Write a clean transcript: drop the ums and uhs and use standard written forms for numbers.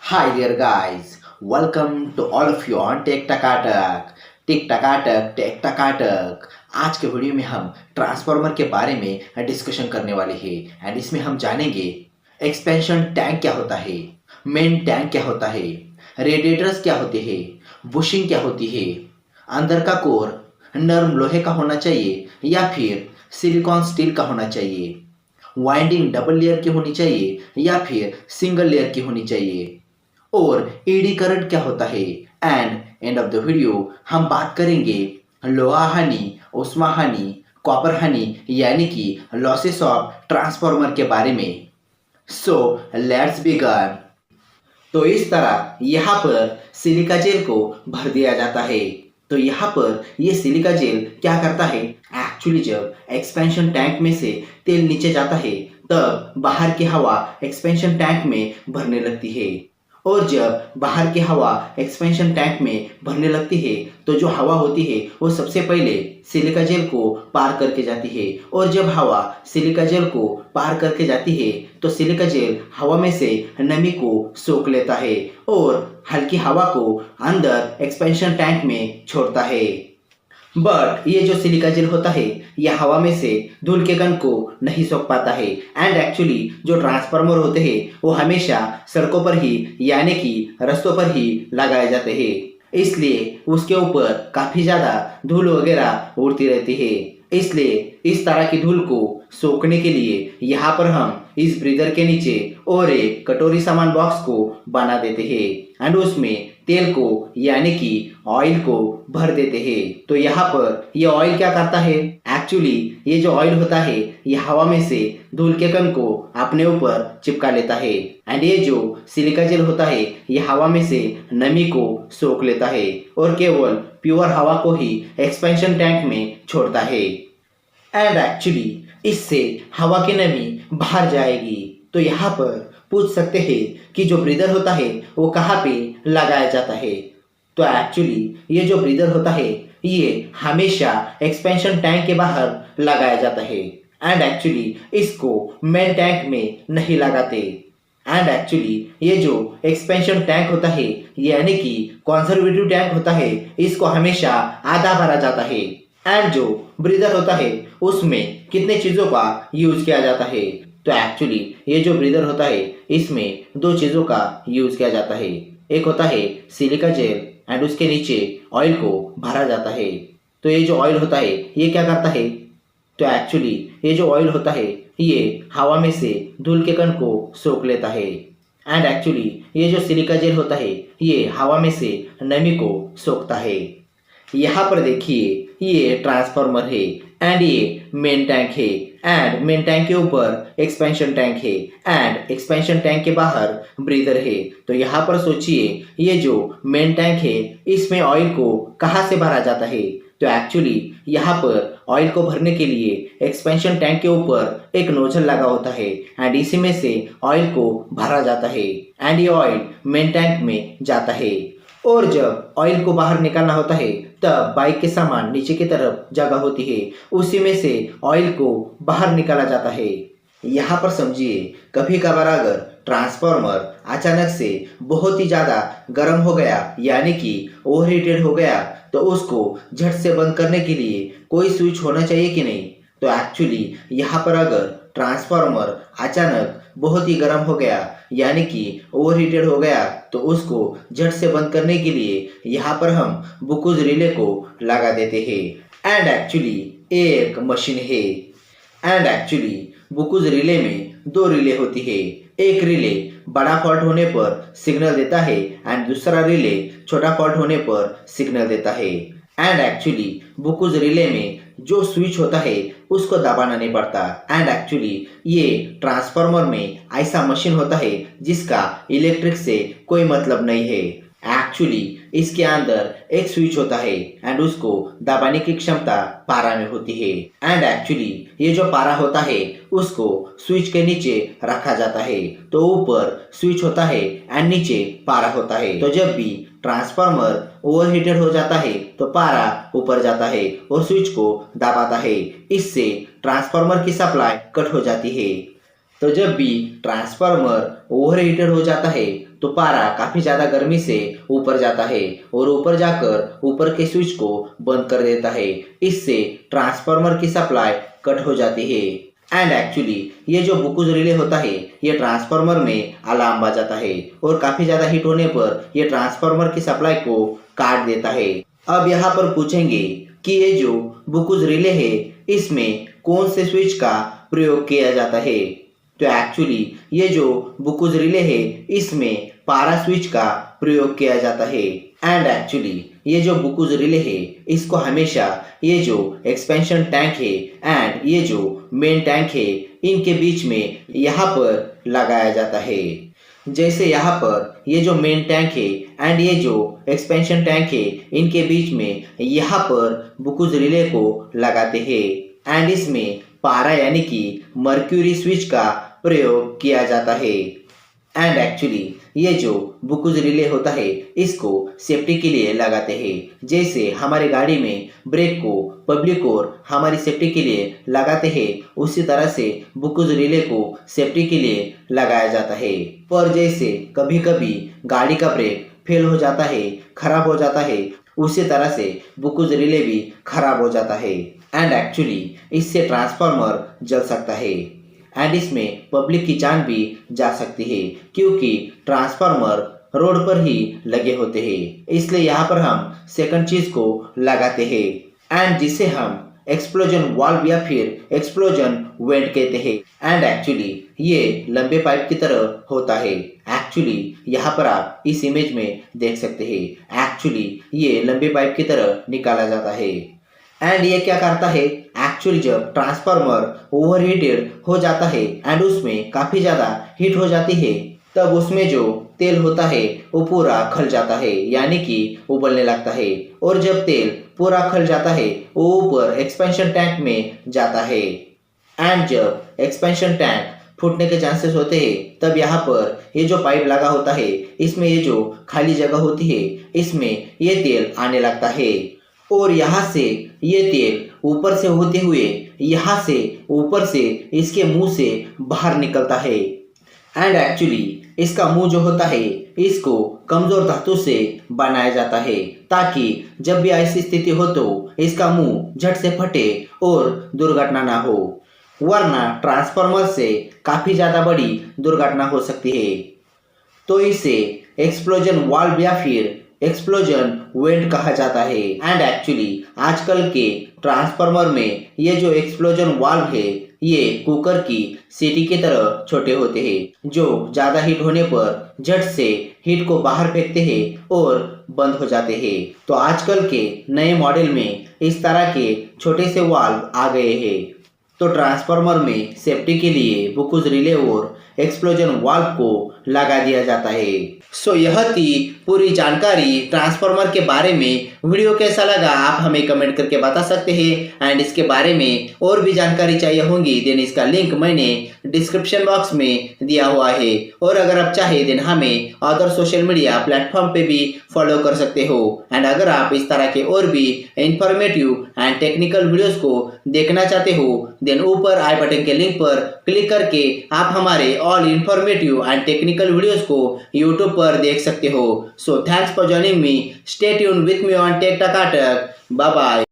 Hi there guys, welcome to all of you on tech टकाटक टिक टकाटक tech टकाटक। आज के वीडियो में हम ट्रांसफार्मर के बारे में डिस्कशन करने वाले हैं एंड इसमें हम जानेंगे एक्सपेंशन टैंक क्या होता है, मेन टैंक क्या होता है, रेडिएटर्स क्या होते हैं, बुशिंग क्या होती है, अंदर का कोर नर्म लोहे का होना चाहिए या फिर सिलिकॉन स्टील का होना चाहिए, वाइंडिंग डबल लेयर की होनी चाहिए या फिर सिंगल लेयर की होनी चाहिए, और एडी करंट क्या होता है। And end of the video हम बात करेंगे लोहा हानि, उष्मा हानि, कॉपर हानि यानी कि लॉसेस ऑफ ट्रांसफार्मर के बारे में। So let's begin. तो इस तरह यहाँ पर सिलिका जेल को भर दिया जाता है। तो यहाँ पर ये सिलिका जेल क्या करता है, एक्चुअली जब एक्सपेंशन टैंक में से तेल नीचे जाता है तब बाहर की हवा एक्सपेंशन टैंक में भरने लगती है, और जब बाहर की हवा एक्सपेंशन टैंक में भरने लगती है तो जो हवा होती है वो सबसे पहले सिलिका जेल को पार करके जाती है, और जब हवा सिलिका जेल को पार करके जाती है तो सिलिका जेल हवा में से नमी को सोख लेता है और हल्की हवा को अंदर एक्सपेंशन टैंक में छोड़ता है। बट ये जो सिलिका जेल होता है यह हवा में से धूल के कण को नहीं सोख पाता है, एंड एक्चुअली जो ट्रांसफार्मर होते हैं वो हमेशा सड़कों पर ही यानी कि रास्तों पर ही लगाए जाते हैं, इसलिए उसके ऊपर काफी ज्यादा धूल वगैरह उड़ती रहती है। इसलिए इस तरह की धूल को सोखने के लिए यहाँ पर हम इस ब्रीदर के नीचे और एक कटोरी सामान बॉक्स को बना देते हैं एंड उसमें तेल को यानी कि ऑयल को भर देते हैं। तो यहाँ पर ये ऑयल क्या करता है, एक्चुअली ये जो ऑयल होता है ये हवा में से धूल के कण को अपने ऊपर चिपका लेता है, एंड ये जो सिलिका जेल होता है ये हवा में से नमी को सोख लेता है और केवल प्योर हवा को ही एक्सपेंशन टैंक में छोड़ता है, एंड एक्चुअली इससे हवा की नमी बाहर जाएगी। तो यहाँ पर पूछ सकते हैं कि जो ब्रीदर होता है वो कहाँ पे लगाया जाता है। तो एक्चुअली ये जो ब्रीदर होता है ये हमेशा एक्सपेंशन टैंक के बाहर लगाया जाता है, एंड एक्चुअली इसको मेन टैंक में नहीं लगाते। एंड एक्चुअली ये जो एक्सपेंशन टैंक होता है यानी कि कंजर्वेटिव टैंक होता है इसको हमेशा आधा भरा जाता है, एंड जो ब्रीदर होता है उसमें कितने चीज़ों का यूज किया जाता है। तो एक्चुअली ये जो ब्रीदर होता है इसमें दो चीज़ों का यूज किया जाता है, एक होता है सिलिका जेल एंड उसके नीचे ऑयल को भरा जाता है। तो ये जो ऑयल होता है ये क्या करता है, तो एक्चुअली ये जो ऑयल होता है ये हवा में से धूल के कण को सोख लेता है, एंड एक्चुअली ये जो सिलिका जेल होता है ये हवा में से नमी को सोखता है। यहाँ पर देखिए ये ट्रांसफार्मर है एंड ये मेन टैंक है, एंड मेन टैंक के ऊपर एक्सपेंशन टैंक है एंड एक्सपेंशन टैंक के बाहर ब्रीदर है। तो यहाँ पर सोचिए ये जो मेन टैंक है इसमें ऑयल को कहाँ से भरा जाता है, तो एक्चुअली यहाँ पर ऑयल को भरने के लिए एक्सपेंशन टैंक के ऊपर एक नोजल लगा होता है एंड इसी में से ऑयल को भरा जाता है, एंड ये ऑयल मेन टैंक में जाता है, और जब ऑयल को बाहर निकालना होता है तब बाइक के सामान नीचे की तरफ जगह होती है उसी में से ऑयल को बाहर निकाला जाता है। यहाँ पर समझिए कभी कभार अगर ट्रांसफार्मर अचानक से बहुत ही ज़्यादा गर्म हो गया यानी कि ओवरहीटेड हो गया तो उसको झट से बंद करने के लिए कोई स्विच होना चाहिए कि नहीं। तो एक्चुअली यहाँ पर अगर ट्रांसफार्मर अचानक बहुत ही गर्म हो गया यानी कि ओवरहीटेड हो गया तो उसको झट से बंद करने के लिए यहाँ पर हम बुकुज रिले को लगा देते हैं, एंड एक्चुअली एक मशीन है, एंड एक्चुअली बुकुज रिले में दो रिले होती है, एक रिले बड़ा फॉल्ट होने पर सिग्नल देता है एंड दूसरा रिले छोटा फॉल्ट होने पर सिग्नल देता है, एंड एक्चुअली बुकुज रिले में जो स्विच होता है उसको दबाना नहीं पड़ता, एंड एक्चुअली ये ट्रांसफार्मर में ऐसा मशीन होता है जिसका इलेक्ट्रिक से कोई मतलब नहीं है। एक्चुअली इसके अंदर एक स्विच होता है एंड उसको दबाने की क्षमता पारा में होती है, एंड एक्चुअली ये जो पारा होता है उसको स्विच के नीचे रखा जाता है। तो ऊपर स्विच होता है एंड नीचे पारा होता है। तो जब भी ट्रांसफार्मर ओवरहीटेड हो जाता है तो पारा ऊपर जाता है और स्विच को दबाता है, इससे ट्रांसफार्मर की सप्लाई कट हो जाती है। तो जब भी ट्रांसफार्मर ओवरहीटेड हो जाता है तो पारा काफी ज्यादा गर्मी से ऊपर जाता है और ऊपर जाकर ऊपर के स्विच को बंद कर देता है। इससे ट्रांसफार्मर की सप्लाई कट हो जाती है। एंड एक्चुअली ये जो बुकुज रिले होता है ये ट्रांसफार्मर में अलार्म बजाता है और काफी ज्यादा हीट होने पर ये ट्रांसफार्मर की सप्लाई को काट देता है। अब यहाँ पर पूछेंगे कि ये जो बुकुज रिले है इसमें कौन से स्विच का प्रयोग किया जाता है। तो एक्चुअली ये जो बुकुज रिले है इसमें पारा स्विच का प्रयोग किया जाता है। एंड एक्चुअली ये जो बुकुज रिले है इसको हमेशा ये जो एक्सपेंशन टैंक है एंड ये जो मेन टैंक है इनके बीच में यहाँ पर लगाया जाता है। जैसे यहाँ पर ये जो मेन टैंक है एंड ये जो एक्सपेंशन टैंक है इनके बीच में यहाँ पर बुकुज रिले को लगाते हैं एंड इसमें पारा यानी कि मर्क्यूरी स्विच का प्रयोग किया जाता है। एंड एक्चुअली ये जो बुकुज रिले होता है इसको सेफ्टी के लिए लगाते हैं। जैसे हमारी गाड़ी में ब्रेक को पब्लिक और हमारी सेफ्टी के लिए लगाते हैं उसी तरह से बुकुज रिले को सेफ्टी के लिए लगाया जाता है। पर जैसे कभी कभी गाड़ी का ब्रेक फेल हो जाता है, खराब हो जाता है, उसी तरह से बुकुज रिले भी खराब हो जाता है एंड एक्चुअली इससे ट्रांसफार्मर जल सकता है एंड इसमें पब्लिक की जान भी जा सकती है क्योंकि ट्रांसफार्मर रोड पर ही लगे होते हैं। इसलिए यहाँ पर हम सेकंड चीज को लगाते हैं एंड जिसे हम एक्सप्लोजन वाल्व या फिर एक्सप्लोजन वेंट कहते हैं। एंड एक्चुअली ये लंबे पाइप की तरह होता है। एक्चुअली यहाँ पर आप इस इमेज में देख सकते हैं। एक्चुअली ये लंबे पाइप की तरह निकाला जाता है एंड ये क्या करता है, एक्चुअली जब ट्रांसफार्मर ओवरहीटेड हो जाता है एंड उसमें काफी ज्यादा हीट हो जाती है तब उसमें जो तेल होता है वो पूरा खल जाता है यानी कि उबलने लगता है और जब तेल पूरा खल जाता है वो ऊपर एक्सपेंशन टैंक में जाता है एंड जब एक्सपेंशन टैंक फूटने के चांसेस होते हैं तब यहाँ पर ये जो पाइप लगा होता है इसमें ये जो खाली जगह होती है इसमें ये तेल आने लगता है और यहाँ से ये तेल ऊपर से होते हुए यहाँ से ऊपर से इसके मुंह से बाहर निकलता है एंड एक्चुअली इसका मुंह जो होता है इसको कमजोर धातु से बनाया जाता है ताकि जब भी ऐसी स्थिति हो तो इसका मुंह झट से फटे और दुर्घटना ना हो, वरना ट्रांसफार्मर से काफी ज्यादा बड़ी दुर्घटना हो सकती है। तो इसे एक्सप्लोजन वाल्व या फिर एक्सप्लोजन वेंट कहा जाता है एंड एक्चुअली आजकल के ट्रांसफार्मर में ये जो एक्सप्लोजन वाल्व है ये कुकर की सीटी की तरह छोटे होते हैं जो ज्यादा हीट होने पर झट से हीट को बाहर फेंकते हैं और बंद हो जाते हैं। तो आजकल के नए मॉडल में इस तरह के छोटे से वाल्व आ गए हैं। तो ट्रांसफार्मर में सेफ्टी के लिए बुकुज रिले और एक्सप्लोजन वाल्व को लगा दिया जाता है। सो यह थी पूरी जानकारी ट्रांसफार्मर के बारे में। वीडियो कैसा लगा आप हमें कमेंट करके बता सकते हैं एंड इसके बारे में और भी जानकारी चाहिए होगी देन इसका लिंक मैंने डिस्क्रिप्शन बॉक्स में दिया हुआ है और अगर आप चाहे देन हमें अदर सोशल मीडिया प्लेटफॉर्म पे भी फॉलो कर सकते हो एंड अगर आप इस तरह के और भी इंफॉर्मेटिव एंड टेक्निकल वीडियोस को देखना चाहते हो देन ऊपर आई बटन के लिंक पर क्लिक करके आप हमारे all informative and technical videos को यूट्यूब पर देख सकते हो। So thanks for joining me, stay tuned with me on tech Takatak, bye bye.